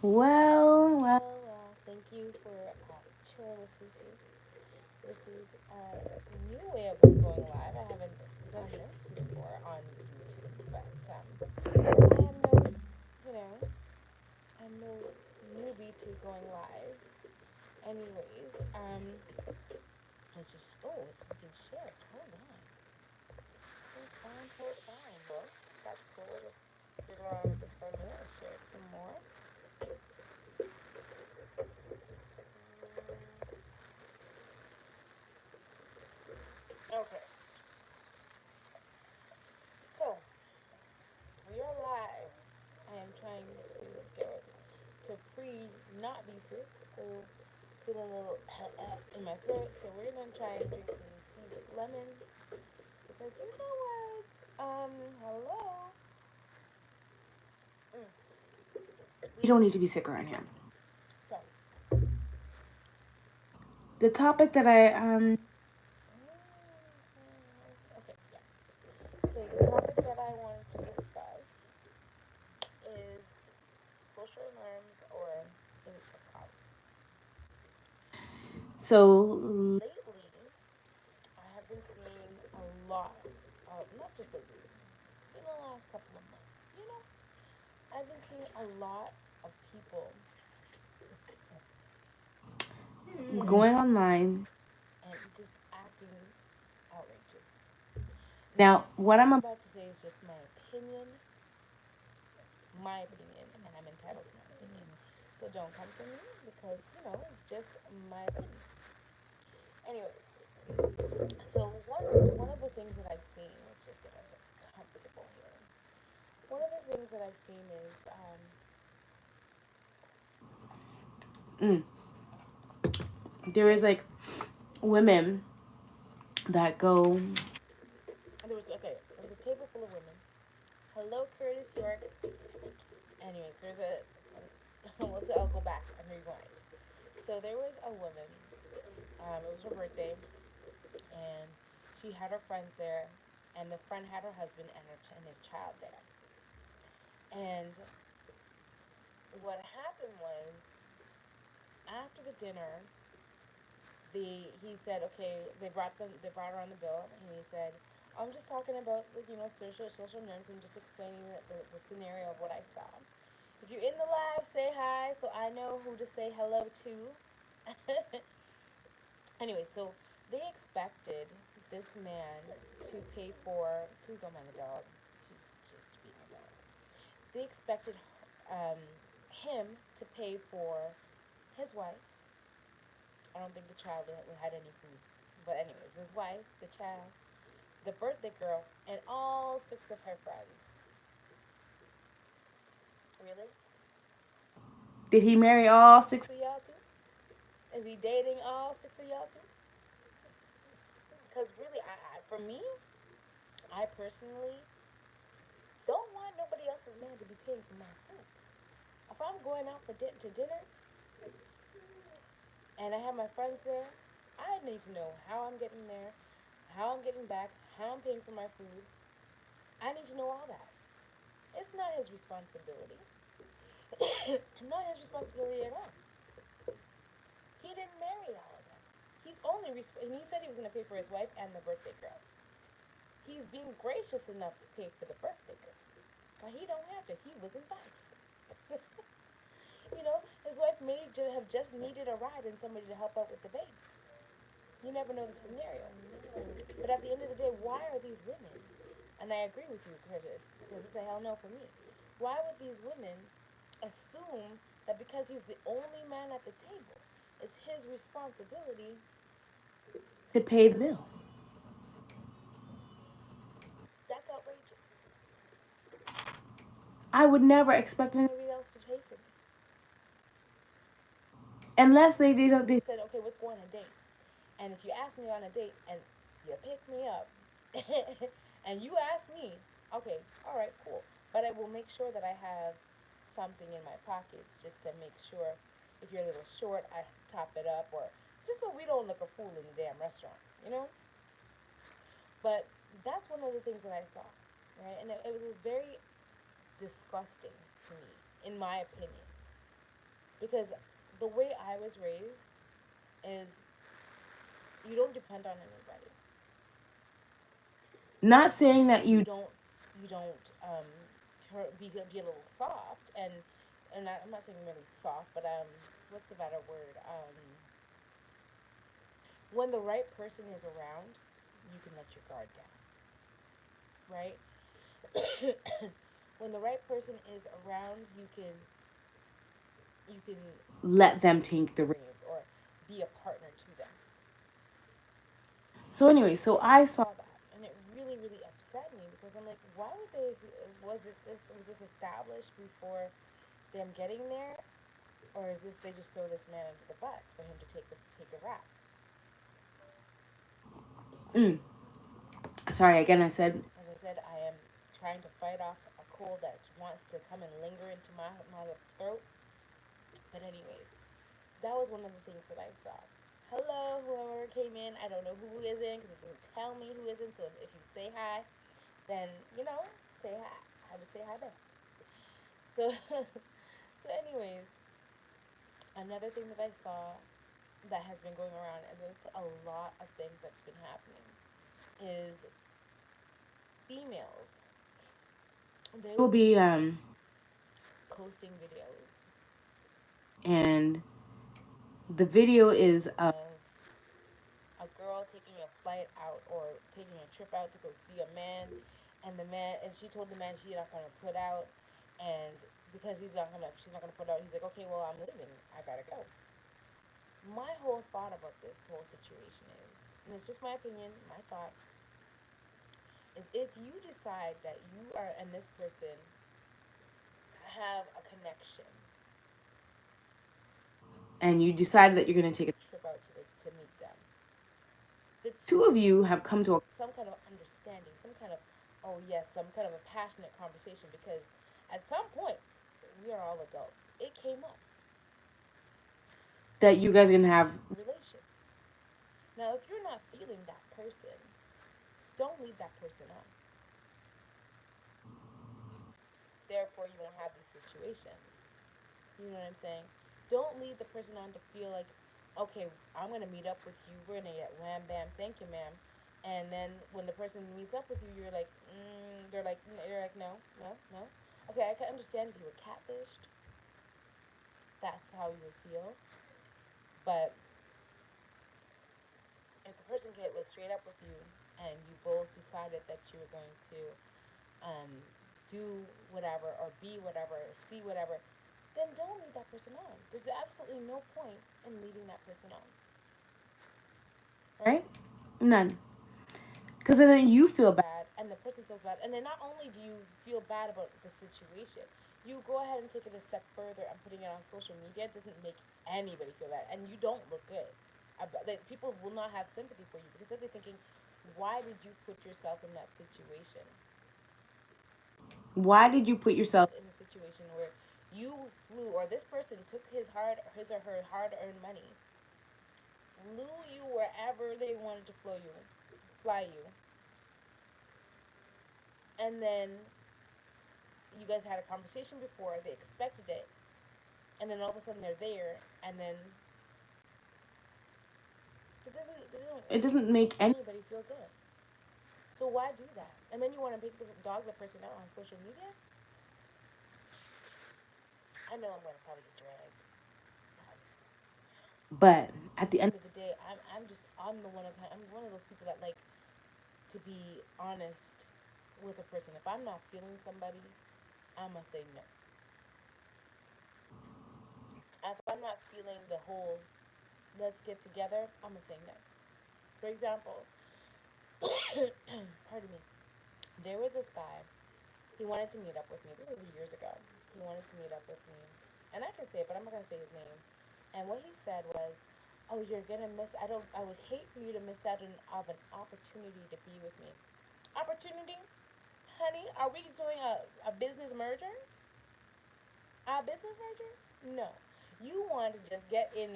Well, thank you for chilling with me too. This is a new way of going live. I haven't done this before on YouTube, but I am no, you know, I'm no newbie to going live. Anyways, let's just, oh, it's being shared. Hold on. Hold on. Well, that's cool. We'll just fiddle around with this for a minute. Let's share it some more. Okay, so we are live. I am trying to get to not be sick, so feeling a little in my throat. So we're gonna try and drink some tea with lemon because you know what? Hello. Mm. We don't need to be sick around here. So, The topic that I okay, yeah. So the topic that I wanted to discuss is social norms or is it clout? so Lately, I have been seeing a lot of, not just lately, in the last couple of months, I've been seeing a lot of people going online. and just acting outrageous. Now, what What I'm I'm about about to say is just my opinion, and I'm entitled to my opinion. So don't come for me because, it's just my opinion. Anyways, so one of the things that I've seen, let's just get ourselves comfortable here. One of the things that I've seen is mm, there is like women that go. there was a table full of women. Hello, Curtis York. Anyways, I'll go back and rewind. So there was a woman. It was her birthday, and she had her friends there, and the friend had her husband and his child there. And what happened was after the dinner, he said, okay, they brought her on the bill, and he said, I'm just talking about social norms and just explaining the scenario of what I saw. If you're in the live, say hi so I know who to say hello to. Anyway, so they expected this man to pay for. Please don't mind the dog. She's just being a dog. They expected um, him to pay for his wife. I don't think the child had any food. But anyways, his wife, the child, the birthday girl, and all six of her friends. Really? Did he marry all six? Six of y'all too? Is he dating all six of y'all too? Because really, for me, I personally don't want nobody else's man to be paying for my food. If I'm going out to dinner and I have my friends there, I need to know how I'm getting there, how I'm getting back, how I'm paying for my food. I need to know all that. It's not his responsibility. Not his responsibility at all. He didn't marry all of them. And he said he was going to pay for his wife and the birthday girl. He's being gracious enough to pay for the birthday girl. But he don't have to. He was invited. His wife may have just needed a ride and somebody to help out with the baby. You never know the scenario. But at the end of the day, why are these women, and I agree with you, Curtis, because it's a hell no for me, why would these women assume that because he's the only man at the table, it's his responsibility To pay the bill. That's outrageous. I would never expect Anybody else to pay for me. unless they don't. They said, okay, let's go on a date. And if you ask me on a date and you pick me up and you ask me, okay, all right, cool. But I will make sure that I have something in my pockets just to make sure if you're a little short, I top it up or just so we don't look a fool in the damn restaurant, you know? But that's one of the things that I saw, right? And it was very disgusting to me, in my opinion. Because the way I was raised is you don't depend on anybody. Not saying that You you don't you don't be a little soft and I'm not saying really soft, but what's the better word? When the right person is around, you can let your guard down, right? When the right person is around, you can let them take the risk. reins or be a partner to them. So anyway, so I saw Saw that, and it really really upset me because I'm like, why would they? Was this established before them getting there, or is this they just throw this man under the bus for him to take the rap? mm, sorry again I said As I said, I am trying to fight off a cold that wants to come and linger into my throat. But anyways, that was one of the things that I saw. Hello, whoever came in. I don't know who is in because it doesn't tell me who is in. So if you say hi, then say hi. I would say hi back. So, so anyways, another thing that I saw that has been going around, and it's a lot of things that's been happening, is females. They will will be be posting videos and the video is of a girl taking a flight out or taking a trip out to go see a man, and she told the man she's not gonna put out, and because she's not gonna put out, he's like, okay, well, I'm leaving, I gotta go. My whole thought about this whole situation is, and it's just my opinion, my thought is, if you decide that you are and this person have a connection, and you decide that you're going to take a trip out to meet them, the two two of of you you have come to a some kind of understanding, some kind of, oh yes, some kind of a passionate conversation, because at some point we are all adults. It came up. that you guys are going to have Relations. Now, if you're not feeling that person, don't lead that person on. Therefore, you won't have these situations. You know what I'm saying? Don't lead the person on to feel like, okay, I'm gonna meet up with you. We're gonna get wham bam, thank you, ma'am. And then when the person meets up with you, you're like, no, no, no. Okay, I can understand if you were catfished. That's how you would feel. But if the person was straight up with you and you both decided that you were going to um, do whatever or be whatever or see whatever, then don't lead that person on. There's absolutely no point in leading that person on. right? None. Because then you feel bad. Bad, and the person feels bad. And then not only do you feel bad about the situation, you go ahead and take it a step further and putting it on social media doesn't make anybody feel bad. And you don't look good. People will not have sympathy for you because they'll be thinking, why did you put yourself in that situation? Why did you put yourself In a situation where you flew, or this person took his or her hard-earned money, flew you wherever they wanted to fly you, and then you guys had a conversation before, they expected it, and then all of a sudden they're there, and then it doesn't make any anybody feel good. So why do that? And then you want to make the dog the person out on social media? I know I'm going to probably get dragged. but at the end End of the day, I'm one of those people that like to be honest with a person. If I'm not feeling somebody, I'm gonna say no. If I'm not feeling the whole let's get together, I'm gonna say no. For example, pardon me, there was this guy. He wanted to meet up with me. This was years ago. He wanted to meet up with me, and I can say it, but I'm not gonna say his name. And what he said was, "Oh, you're gonna miss. I don't. I would hate for you to miss out of an opportunity to be with me. Opportunity, honey? Are we doing a business merger? A business merger? No. You want to just get in,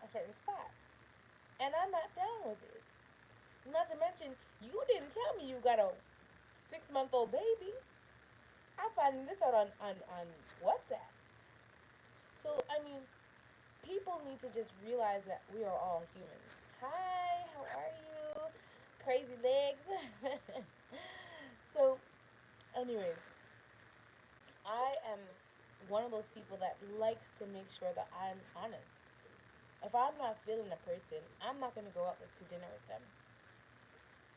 a certain spot, and I'm not down with it. Not to mention, you didn't tell me you got a 6-month-old baby. I'm finding this out on WhatsApp. So, I mean, people need to just realize that we are all humans. Hi, how are you? Crazy legs. So, anyways, I am one of those people that likes to make sure that I'm honest. If I'm not feeling a person, I'm not going to go out to dinner with them.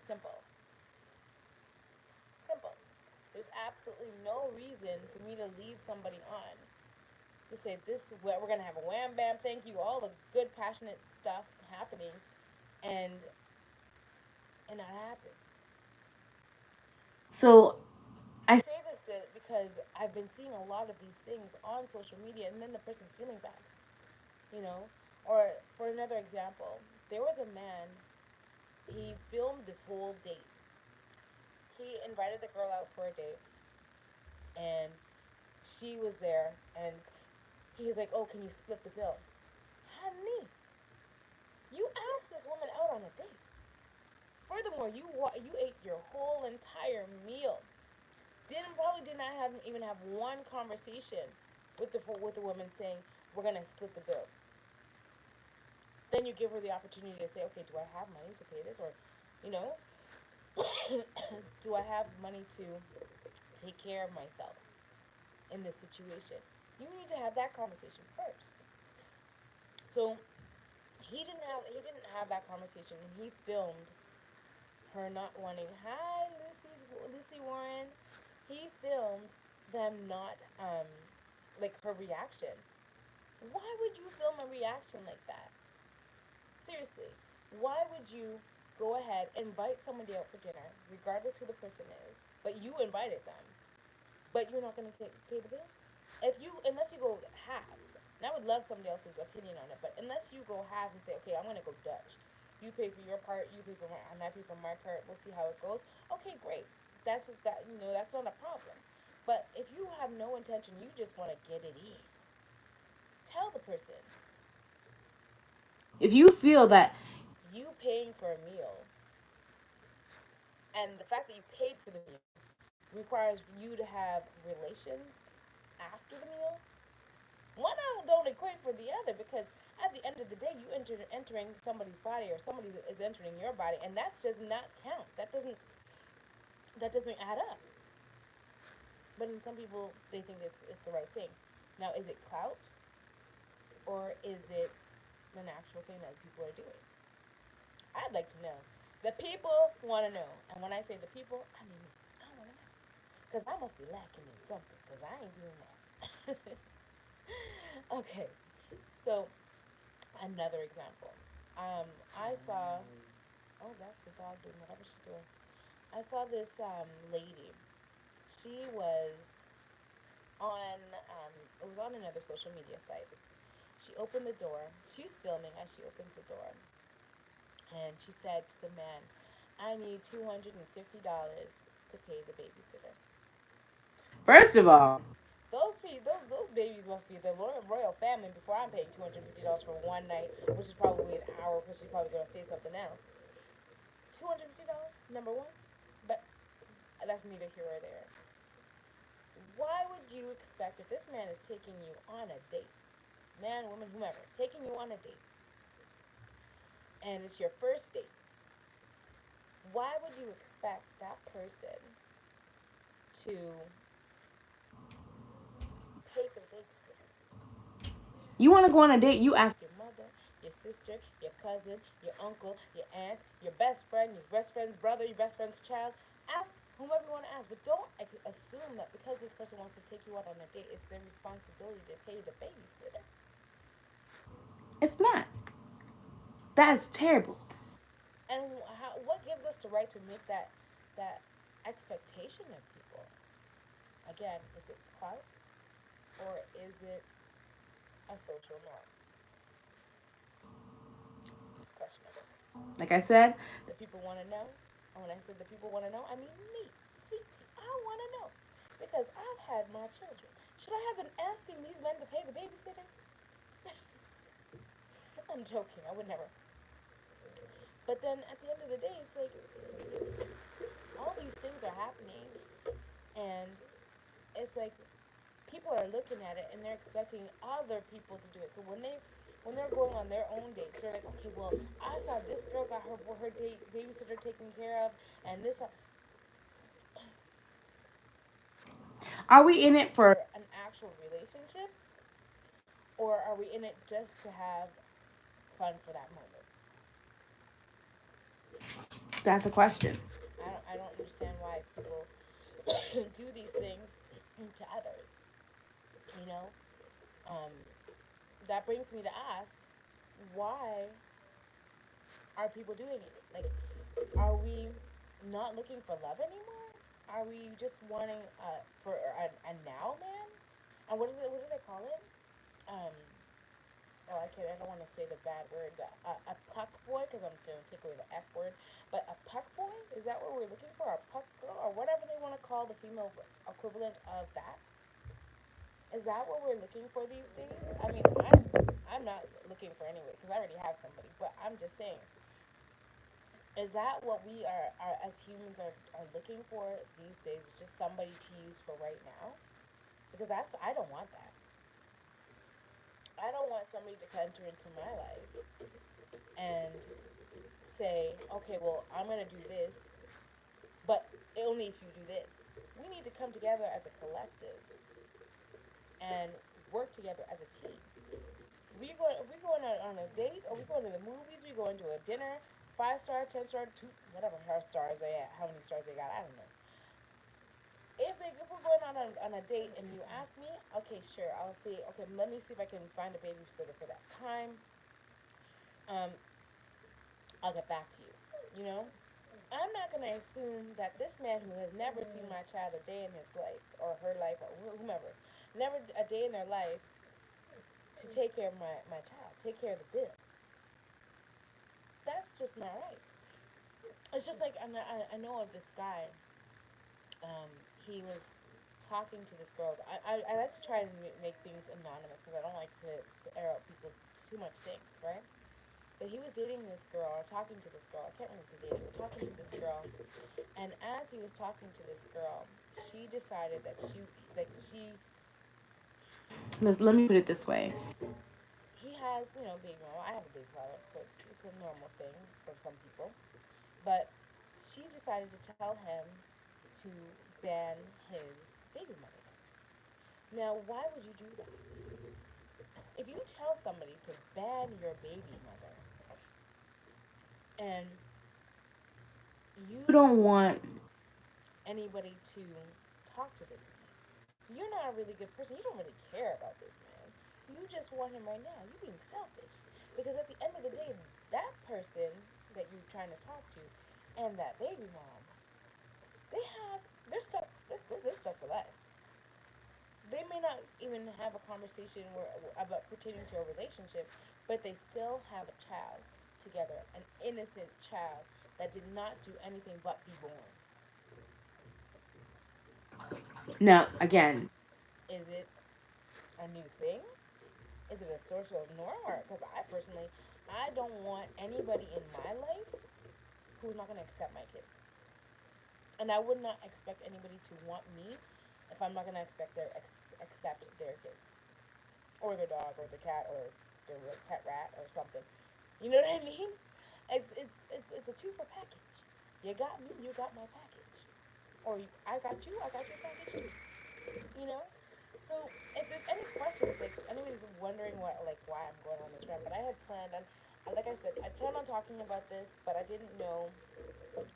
Simple. Simple. There's absolutely no reason for me to lead somebody on to say this we're gonna have a wham bam thank you all the good passionate stuff happening and not happen. So I I say this because I've been seeing a lot of these things on social media and then the person feeling bad, you know. Or for another example, there was a man, he filmed this whole date. He invited the girl out for a date and she was there and he was like, oh, can you split the bill? Honey, you asked this woman out on a date. Furthermore, you ate your whole entire meal. Did not have even have one conversation with the woman saying we're gonna split the bill. Then you give her the opportunity to say, okay, do I have money to pay this, or, you know, do I have money to take care of myself in this situation? You need to have that conversation first. So he didn't have that conversation, and he filmed her not wanting. Hi, Lucy Warren. He filmed them not like her reaction. Why would you film a reaction like that? Seriously, why would you go ahead invite somebody out for dinner, regardless who the person is, but you invited them, but you're not going to pay the bill? If you unless you go halves, and I would love somebody else's opinion on it, but unless you go halves and say, okay, I'm going to go Dutch. You pay for your part, you pay for my, and I pay for my part. We'll see how it goes. Okay, great. That's not a problem. But if you have no intention, you just want to get it in. Tell the person if you feel that you paying for a meal, and the fact that you paid for the meal requires you to have relations after the meal. One don't equate for the other because at the end of the day, you entering somebody's body or somebody is entering your body, and that does not count. That doesn't add up. But in some people, they think it's the right thing. Now, is it clout or is it an actual thing that people are doing? I'd like to know. The people want to know, and when I say the people, I mean I want to know because I must be lacking in something because I ain't doing that. Okay, so another example. I saw. Oh, that's the dog doing whatever she's doing. I saw this lady. She was on. It was on another social media site. She opened the door. She was filming as she opens the door, and she said to the man, "I need $250 to pay the babysitter." first of all, Those babies must be the royal family before I'm paying $250 for one night, which is probably an hour because she's probably gonna say something else. $250, number one, but that's neither here or there. Why would you expect if this man is taking you on a date, man, woman, whomever, taking you on a date, and it's your first date? Why would you expect that person to pay for the babysitter? you want to go on a date, you ask. Ask your mother, your sister, your cousin, your uncle, your aunt, your best friend, your best friend's brother, your best friend's child. Ask whomever you want to ask, but don't assume that because this person wants to take you out on a date, it's their responsibility to pay the babysitter. It's not. That's terrible. And what gives us the right to make that expectation of people? Again, is it clout or is it a social norm? It's questionable. Like I said, The people want to know. And when I said the people want to know, I mean me, sweet tea. I want to know because I've had my children. Should I have been asking these men to pay the babysitter? I'm joking. I would never. But then at the end of the day, it's like all these things are happening, and it's like people people are looking at it and they're expecting other people to do it. So when they're going on their own dates, they're like, okay, well, I saw this girl got her date babysitter taken care of, and this Are we in it for? for an actual relationship, or are we in it just to have fun for that moment? That's a question. I don't understand why people do these things to others. You know, um, that brings me to ask, why are people doing it? Like, are we not looking for love anymore? Are we just wanting for a now man? And what is it? What do they call it? Um, oh, I can't. I don't want to say the bad word. A puck boy, because I'm gonna take away the F word. But a puck boy, is that what we're looking for? A puck girl, or whatever they want to call the female equivalent of that? Is that what we're looking for these days? I mean, I'm not looking for anybody because I already have somebody. But I'm just saying, is that what we are as humans are looking for these days? It's just somebody to use for right now? Because that's, I don't want that. I don't want somebody to enter into my life and say, okay, well, I'm gonna do this, but only if you do this. We need to come together as a collective and work together as a team. We going on a date, or we going to the movies, we going to a dinner, 5 star, 10 star, two, whatever her stars they at, how many stars they got, I don't know. If we're going on a date and you ask me, okay, sure, I'll see. Okay, let me see if I can find a babysitter for that time. Um, I'll get back to you. You know, I'm not gonna assume that this man who has never seen my child a day in his life or her life or whomever, never a day in their life, to take care of my child, take care of the bill. That's just not right. It's just like I know of this guy. He was talking to this girl. I like to try and make things anonymous because I don't like to air out people's too much things, right? But he was dating this girl, or talking to this girl. I can't really say dating, but talking to this girl. And as he was talking to this girl, she decided that Let me put it this way. he has, you know, baby mama. I have a baby father, so it's a normal thing for some people. But she decided to tell him to ban his baby mother. Now, why would you do that? If you tell somebody to ban your baby mother and you You don't want. anybody to talk to this man, you're not a really good person. You don't really care about this man. You just want him right now. You're being selfish. Because at the end of the day, that person that you're trying to talk to and that baby mom, they have, they're stuck for life. They may not even have a conversation about pertaining to a relationship, but they still have a child together, an innocent child that did not do anything but be born. Now, again, Is it a new thing? Is it a social norm? Or because I personally, I don't want anybody in my life who's not going to accept my kids, and I would not expect anybody to want me if I'm not going to expect accept their kids, or their dog, or their cat, or their pet rat, or something. You know what I mean? It's a two for package. You got me, you got my package. Or I got you, I got your package too. You know? So if there's any questions, like anybody's wondering why I'm going on this rant, but I had planned on, like I said, I planned on talking about this, but I didn't know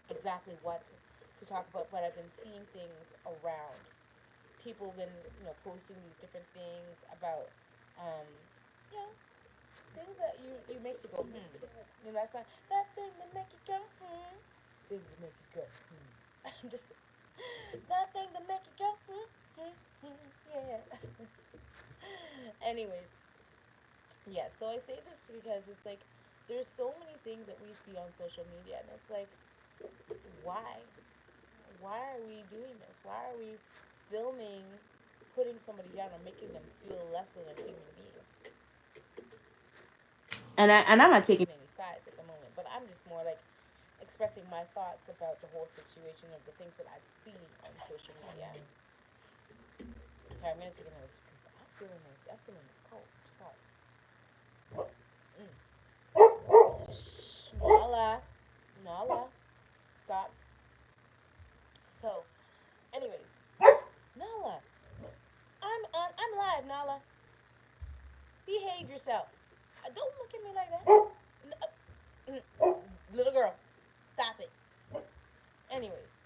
exactly what to talk about. But I've been seeing things around. People have been, posting these different things about, um, you know, things that you makes you go that's not that thing that make you go things that make you go I'm just that thing that make you go yeah. Anyways, yeah. So I say this because it's like there's so many things that we see on social media, and it's like, why? Why are we doing this? Why are we filming, putting somebody down, or making them feel less than a human being? and I'm not taking. Taking any sides at the moment, but I'm just more like expressing my thoughts about the whole situation of the things that I've seen on social media. Sorry, I'm gonna take another sip because I'm feeling this cold. Sorry. Shh, Nala, Nala, stop. So, anyways, Nala, I'm live, Nala. Behave yourself. Don't look at me like that. Little girl, stop it. Anyways,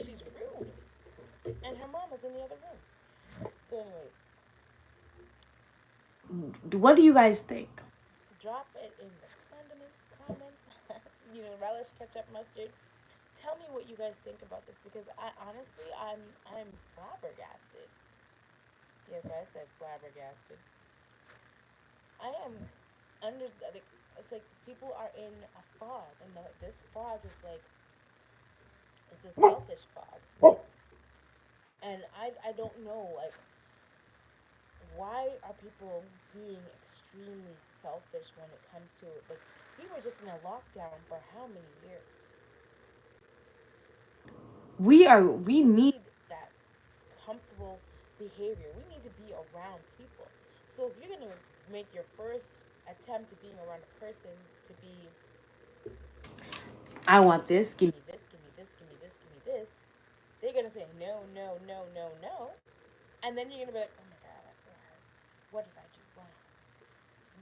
she's rude, and her mom is in the other room. So, anyways, What do you guys think? drop it in the comments. Relish, ketchup, mustard. Tell me what you guys think about this because I honestly, I'm flabbergasted. Yes, I said flabbergasted. I am under like it's like people are in a fog, and this fog is like it's a selfish fog, and I don't know like why are people being extremely selfish when it comes to like we were just in a lockdown for how many years? We We need. need that comfortable behavior. We need to be around people. So if you're gonna make your first attempt at being around a person to be I want this. give Give me this, give me this, give me this, give me this, they're gonna say no, no, no, no, no, and then you're gonna be like, oh my god, I feel hurt. What did I do wrong?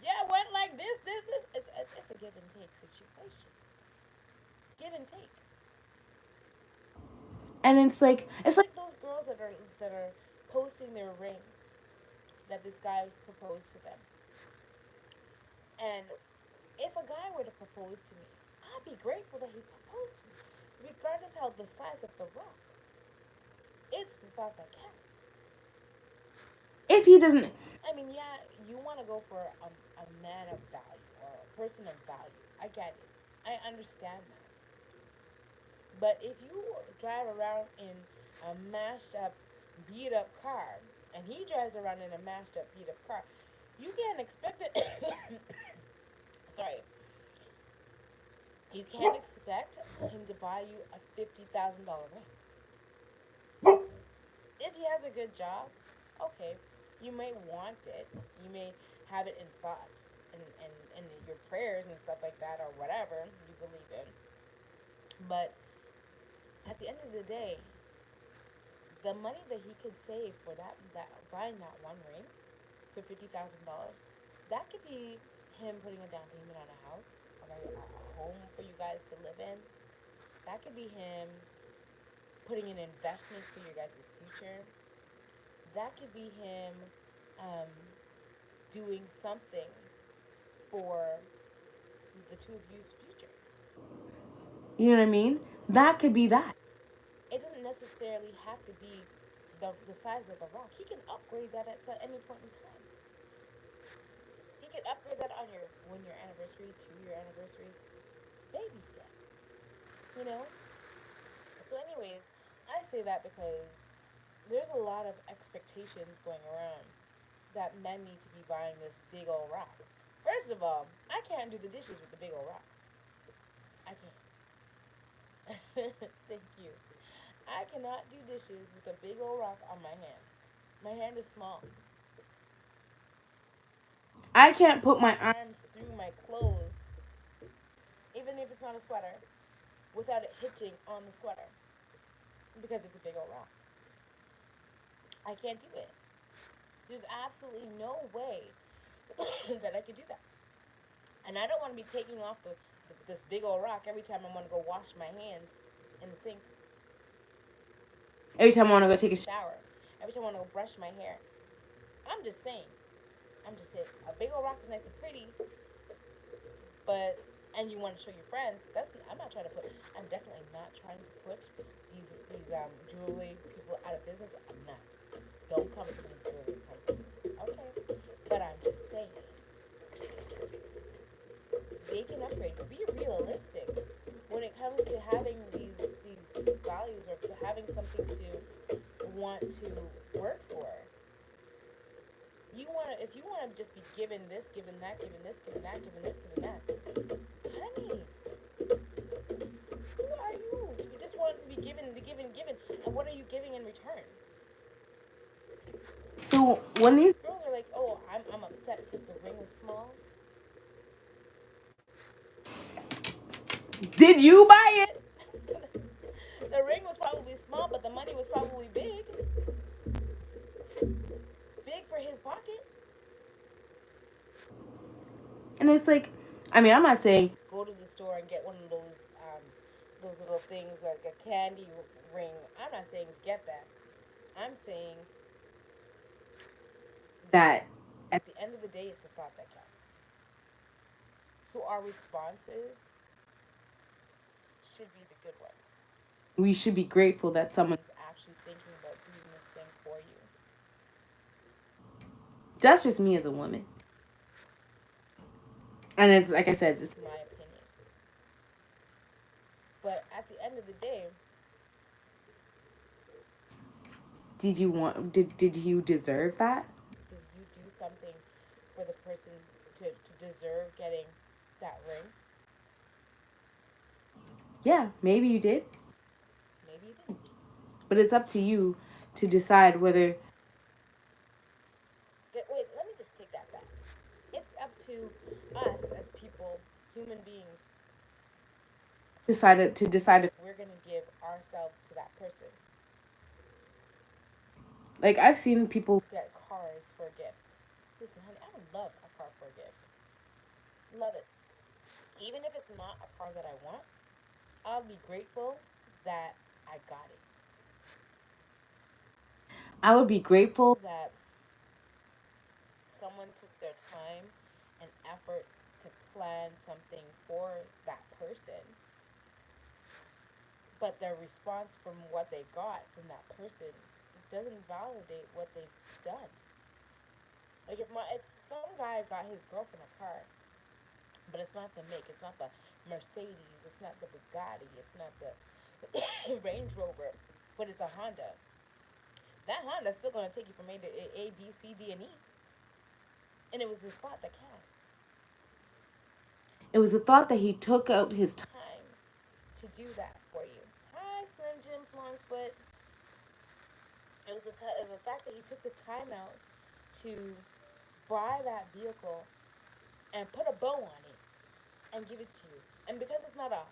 Yeah, I went like this. It's a give and take situation. Give and take. and it's It's like like those girls that are posting their rings that this guy proposed to them, and if a guy were to propose to me, I'd be grateful that he proposed to me, regardless how the size of the rock. It's the thought that counts. if he doesn't. I mean, yeah, you want to go for a man of value or a person of value. I get it. I understand that. But if you drive around in a mashed up, beat up car, and he drives around in a mashed up, beat up car, you can't expect it. Sorry. You can't expect him to buy you a $50,000 ring. If he has a good job, okay, you may want it. You may have it in thoughts and your prayers and stuff like that or whatever you believe in. But at the end of the day, the money that he could save for that buying that one ring for $50,000, that could be him putting a down payment on a house, a home for you guys to live in. That could be him putting an investment for your guys' future. That could be him um, doing something for the two of you's future. You know what I mean? That could be that. It doesn't necessarily have to be the size of the rock. He can upgrade that at any point in time. He can upgrade that on your 1 year anniversary, 2 year anniversary, baby steps. You know. So, anyways, I say that because there's a lot of expectations going around that men need to be buying this big old rock. First of all, I can't do the dishes with the big old rock. I can't. Thank you. I cannot do dishes with a big old rock on my hand. My hand is small. I can't put my arm. Arms through my clothes, even if it's not a sweater, without it hitching on the sweater because it's a big old rock. I can't do it. There's absolutely no way that I could do that. And I don't want to be taking off this big old rock every time I want to go wash my hands in the sink, Every time I want to go take a shower. shower, every time I want to go brush my hair. I'm just saying. I'm just saying. A big old rock is nice and pretty, but and you want to show your friends. I'm not trying to put. I'm definitely not trying to put these jewelry people out of business. I'm not. Don't come to these jewelry companies, okay? But I'm just saying they can upgrade. Be realistic when it comes to having these values or to having something to want to work for. If you want to just be given this, given that, given this, given that, given this, given that, honey, who are you to be just wanting to be given the given given? And what are you giving in return? So when these These girls are like, oh, I'm upset because the ring was small. did you buy it? The ring was probably small, but the money was probably big. Big for his pocket. And it's like, I mean, I'm not saying Go to the store and get one of those little things like a candy ring. I'm not saying to get that. I'm saying that at the end of the day, it's a thought that counts. So our responses should be the good ones. we should be grateful that someone. Someone's actually thinking about doing this thing for you. That's just me as a woman. And it's like I said, It's my opinion. But at the end of the day, did you deserve that? did you do something for the person to deserve getting that ring? Yeah, maybe you did. Maybe you didn't. But it's up to you to decide whether Wait, let me just take that back. It's up to us as people, human beings, to decide if we're going to give ourselves to that person. like I've seen people Get cars for gifts. Listen, honey, I would love a car for a gift. Love it. Even if it's not a car that I want, I'll be grateful that I got it. I would be grateful. That someone took their time and effort to plan something for that person, but their response from what they got from that person doesn't validate what they've done. Like if some guy got his girlfriend a car, but it's not the make, it's not the Mercedes, it's not the Bugatti, it's not the Range Rover, but it's a Honda. That Honda's still gonna take you from A, B, C, D, and E. And it was his thought that counted. It was the thought that he took out his Time to do that for you. Hi, Slim Jim Longfoot. It was the fact that he took the time out to buy that vehicle and put a bow on it and give it to you. And because it's not a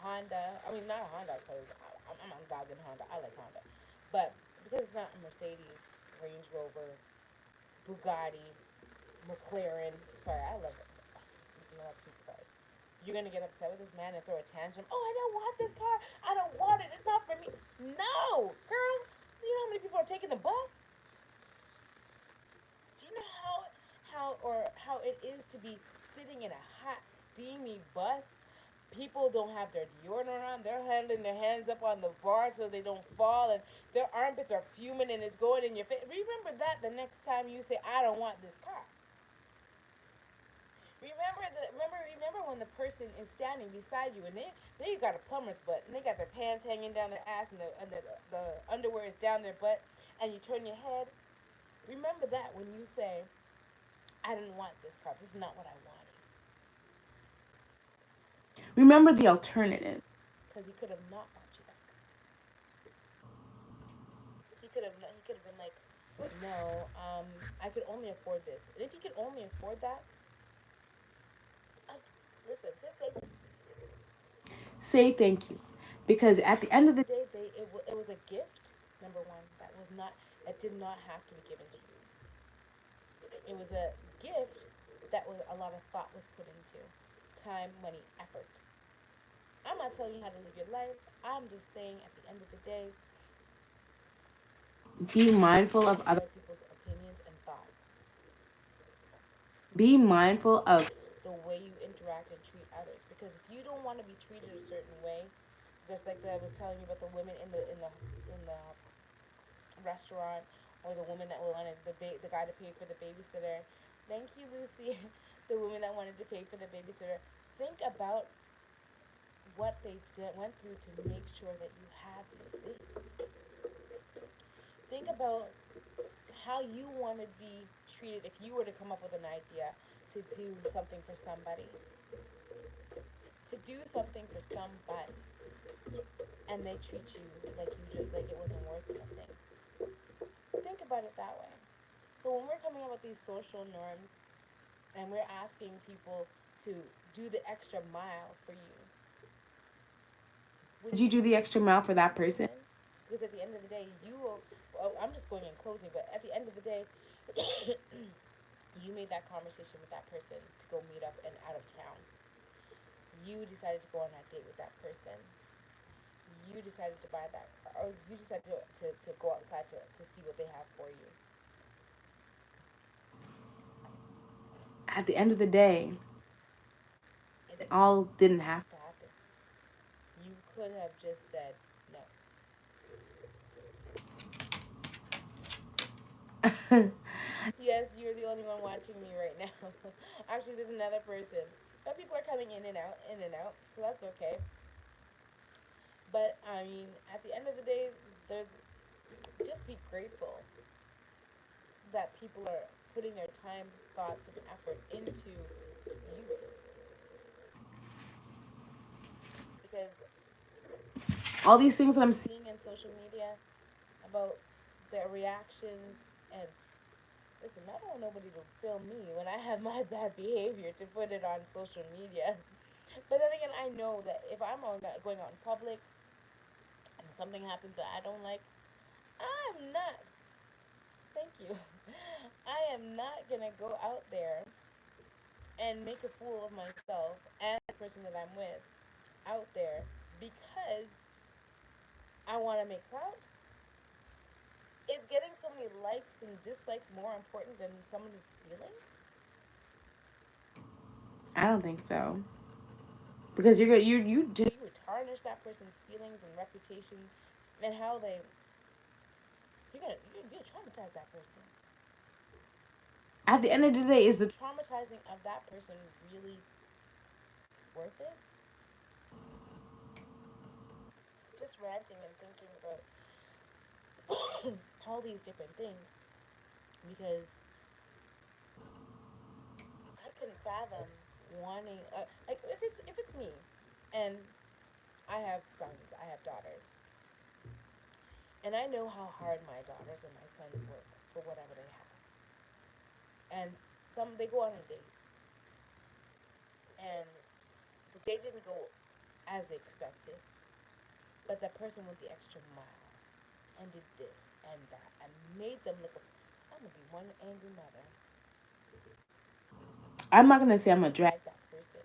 Honda, I mean, not a Honda, because I'm dogging Honda. I like Honda. But because it's not a Mercedes, Range Rover, Bugatti, McLaren. Sorry, I love it. Listen, I love supercars. You're gonna get upset with this man and throw a tantrum. Oh, I don't want this car. I don't want it. It's not for me. No, girl. Do you know how many people are taking the bus? Do you know how it is to be sitting in a hot, steamy bus? People don't have their deodorant on. They're handing their hands up on the bar so they don't fall, and their armpits are fuming and it's going in your face. Remember that the next time you say, "I don't want this car." Remember when the person is standing beside you and they got a plumber's butt and they got their pants hanging down their ass and the underwear is down their butt and you turn your head. Remember that when you say, "I didn't want this car. This is not what I wanted." remember the alternative. Because he could have not bought you that car. He could have been like, "No, I could only afford this." And if he could only afford that, uh, listen, say thank you. Say thank you. Because at the end of the Day it was a gift. Number one, that did not have to be given to you. It was a gift that was a lot of thought was put into time, money, effort. I'm not telling you how to live your life. I'm just saying at the end of the day, be mindful of other other people's opinions and thoughts, be mindful of the way you interact and treat others. Because if you don't want to be treated a certain way, just like I was telling you about the women in the restaurant, or the woman that wanted the guy to pay for the babysitter. Thank you, Lucy. The woman that wanted to pay for the babysitter. Think about what they went through to make sure that you have these things. Think about how you want to be treated if you were to come up with an idea to do something for somebody. To do something for somebody, and they treat you like it wasn't worth anything. Think about it that way. So when we're coming up with these social norms and we're asking people to do the extra mile for you, would Would you do the extra mile for that person? person? Because at the end of the day, you will. Well, I'm just going in closing, but at the end of the day, you made that conversation with that person to go meet up and out of town. You decided to go on that date with that person. You decided to buy that car, or you decided to go outside to see what they have for you. At the end of the day, It all didn't happen. to happen. You could have just said no. Yes, you're the only one watching me right now. Actually, there's another person. But people are coming in and out, so that's okay. But I mean, at the end of the day, there's just be grateful that people are putting their time, thoughts, and effort into you. Because All these things that I'm seeing. seeing in social media about their reactions and listen, I don't want nobody to film me when I have my bad behavior to put it on social media. But then again, I know that if I'm going out in public and something happens that I don't like, I'm not. Thank you. I am not gonna go out there and make a fool of myself and the person that I'm with out there because I want to make clout. Is getting so many likes and dislikes more important than someone's feelings? I don't think so. Because you're good. You just. You would tarnish that person's feelings and reputation and how they you're gonna traumatize that person. At the end of the day, is the. Traumatizing of that person really worth it? Just ranting and thinking about all these different things because I couldn't fathom wanting like if it's me and I have sons, I have daughters, and I know how hard my daughters and my sons work for whatever they have, and some they go on a date and the date didn't go as they expected, but that person went the extra mile and did this and that and made them look. I'm gonna be one angry mother. I'm not gonna say I'm a drag. Like that person,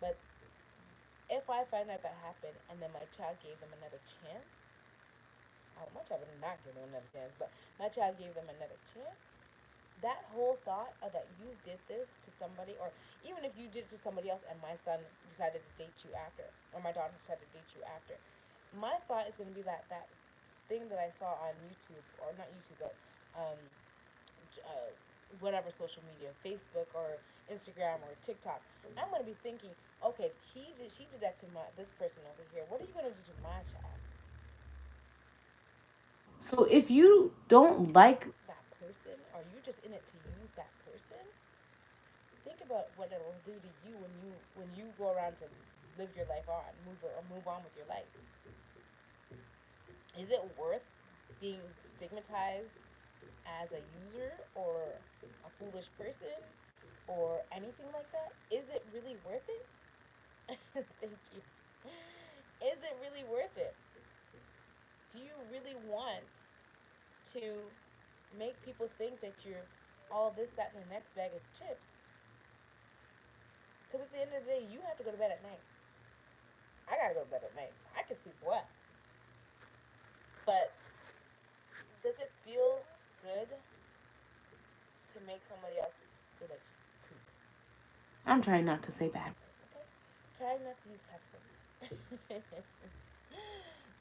but if I find out that happened and then my child gave them another chance, how much I would not give them another chance, but my child gave them another chance. That whole thought of that you did this to somebody, or even if you did it to somebody else and my son decided to date you after, or my daughter decided to date you after, my thought is going to be that thing that I saw on YouTube, or not YouTube, but um, uh, whatever social media, Facebook or Instagram or TikTok. I'm going to be thinking, okay, she did that to this person over here. What are you going to do to my child? So if you don't like. That person? Are you just in it to use that person? Think about what it will do to you when you go around to live your life on, move on with your life. Is it worth being stigmatized as a user or a foolish person or anything like that? Is it really worth it? Thank you. Is it really worth it? Do you really want to make people think that you're all this, that, and the next bag of chips? Because at the end of the day, you have to go to bed at night. I gotta go to bed at night. I can sleep well. But does it feel good to make somebody else feel like poop? I'm trying not to say bad. It's okay. Try not to use cuss words.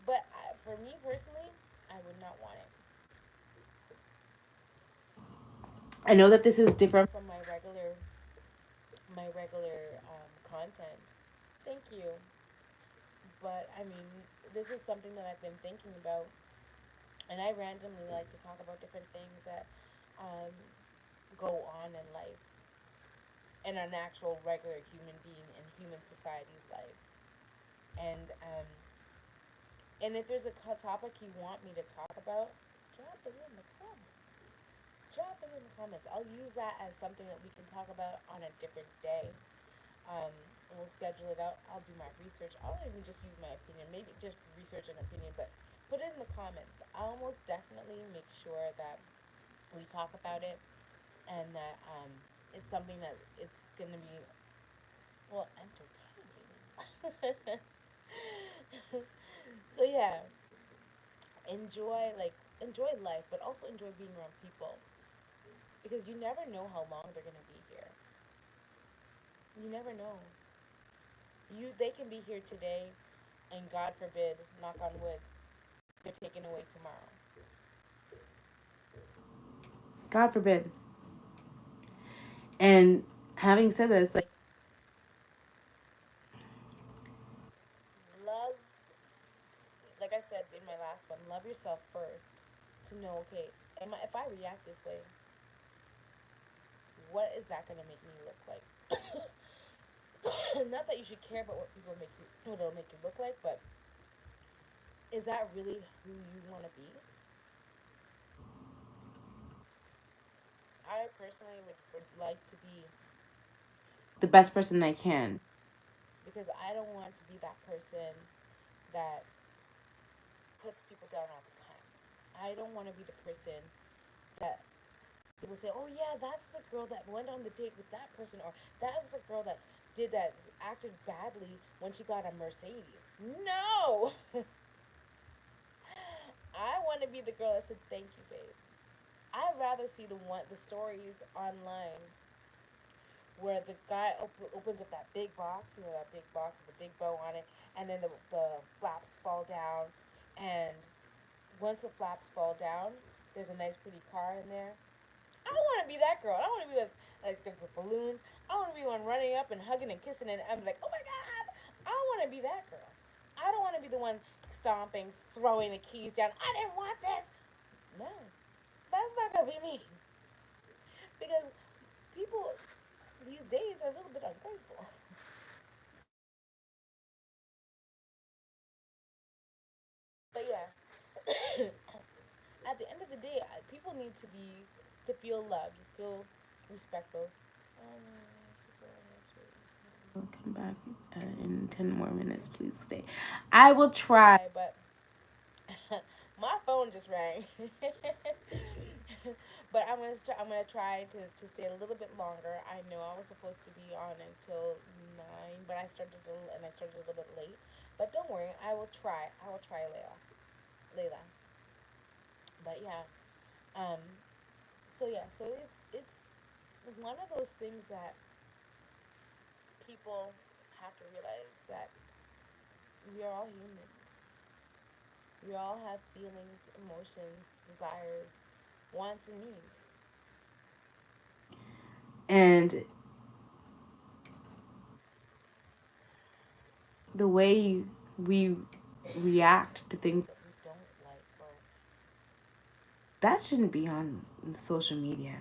But for me personally, I would not want it. I know that this is different. From my regular content. Thank you. But I mean, this is something that I've been thinking about, and I randomly like to talk about different things that um, go on in life, in an actual regular human being in human society's life. And and if there's a topic you want me to talk about, drop it in the comments. drop it in the comments. I'll use that as something that we can talk about on a different day. Um, we'll schedule it out. I'll do my research. I'll even just use my opinion. Maybe just research an opinion, but put it in the comments. I'll most definitely make sure that we talk about it and that it's something that it's gonna be well entertaining. So yeah, enjoy life, but also enjoy being around people because you never know how long they're gonna be here. You never know. They can be here today, and God forbid, knock on wood, they're taken away tomorrow. God forbid. And having said this, like, Love, like I said in my last one, love yourself first to know, okay, if I react this way, what is that gonna make me look like? Not that you should care about what it'll make you look like, but is that really who you want to be? I personally would like to be, the best person I can. because I don't want to be that person that puts people down all the time. I don't want to be the person that people say, "Oh yeah, that's the girl that went on the date with that person," or "That was the girl that did that acted badly when she got a Mercedes." No, I want to be the girl that said, "Thank you, babe." I'd rather see the stories online where the guy opens up that big box, that big box with the big bow on it, and then the flaps fall down, and once the flaps fall down, there's a nice pretty car in there. I don't want to be that girl. I don't want to be that, like the balloons. I want to be the one running up and hugging and kissing, and I'm like, oh my god. I don't want to be that girl. I don't want to be the one stomping, throwing the keys down. I didn't want this. No, that's not gonna be me. Because people these days are a little bit ungrateful. But yeah, at the end of the day, people need to feel loved, feel respectful. Um, We'll come back in 10 more minutes. Please stay. I will try. but my phone just rang. But I'm gonna try to stay a little bit longer. I know I was supposed to be on until 9, but I started a little bit late. But don't worry, I will try. I will try, Layla. But yeah, um, so it's one of those things that people have to realize that we are all humans. We all have feelings, emotions, desires, wants, and needs. And the way we react to things, That we don't like, or that shouldn't be on social media.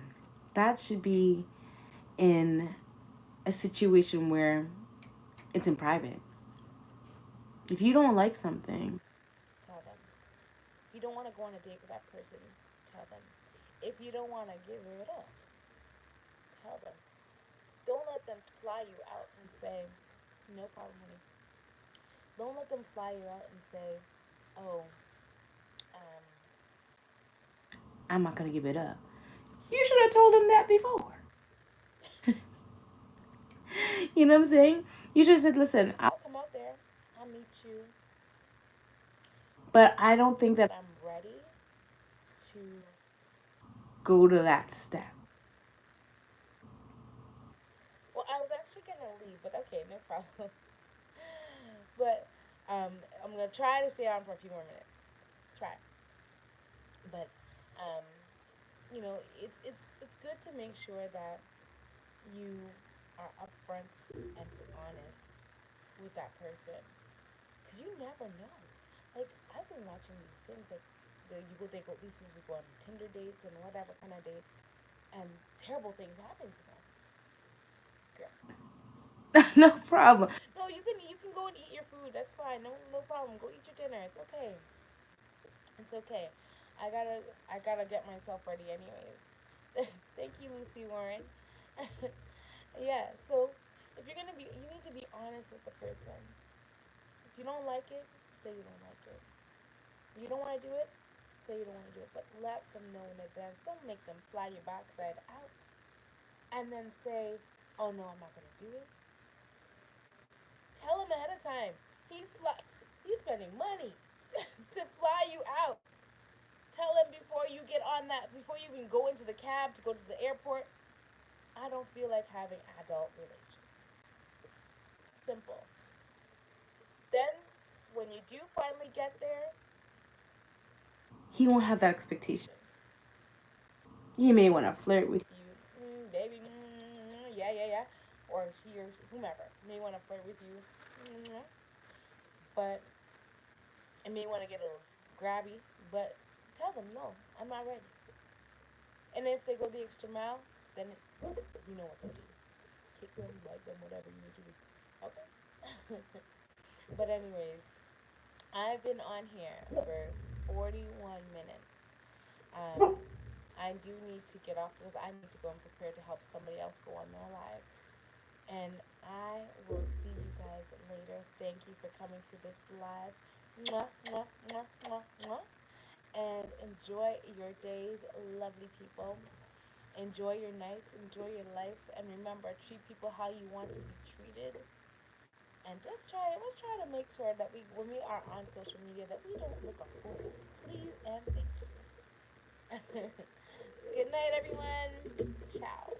That should be in a situation where it's in private. If you don't like something, tell them. If you don't want to go on a date with that person, tell them. If you don't want to give it up, tell them. Don't let them fly you out and say, no problem, honey. Don't let them fly you out and say, oh, um, I'm not going to give it up. You should have told him that before. You know what I'm saying? You should have said, listen, I'll come out there. I'll meet you, but I don't think but that I'm ready to. go to that step. Well, I was actually gonna leave, but okay, no problem. But I'm gonna try to stay on for a few more minutes. Try, but um, it's good to make sure that you are upfront and honest with that person, because you never know. Like I've been watching these things, like these people go on Tinder dates and whatever kind of dates, and terrible things happen to them. Girl, No problem. no, you can go and eat your food. That's fine. No problem. Go eat your dinner. It's okay. It's okay. I gotta get myself ready anyways. Thank you, Lucy Warren. Yeah, so if you're gonna be, you need to be honest with the person. If you don't like it, say you don't like it. You don't want to do it, say you don't want to do it. But let them know in advance. Don't make them fly your backside out and then say, "Oh no, I'm not gonna do it." Tell him ahead of time. He's spending money to fly you out. Tell him before you get on that, before you even go into the cab to go to the airport. I don't feel like having adult relations. Simple. Then, when you do finally get there, He won't have that expectation. He may want to flirt with you, baby, yeah, yeah, yeah, or he or whomever may want to flirt with you, but it may want to get a little grabby, but tell them no, I'm not ready. And if they go the extra mile, then you know what to do. Kick them, bite them, whatever you need to do. Okay. But anyways, I've been on here for 41 minutes. Um, I do need to get off because I need to go and prepare to help somebody else go on their live. And I will see you guys later. Thank you for coming to this live. Mwah, mwah, mwah, mwah, mwah. And enjoy your days, lovely people. Enjoy your nights, enjoy your life, and remember, treat people how you want to be treated. And let's try to make sure that we when we are on social media that we don't look a fool. Please and thank you. Good night, everyone. Ciao.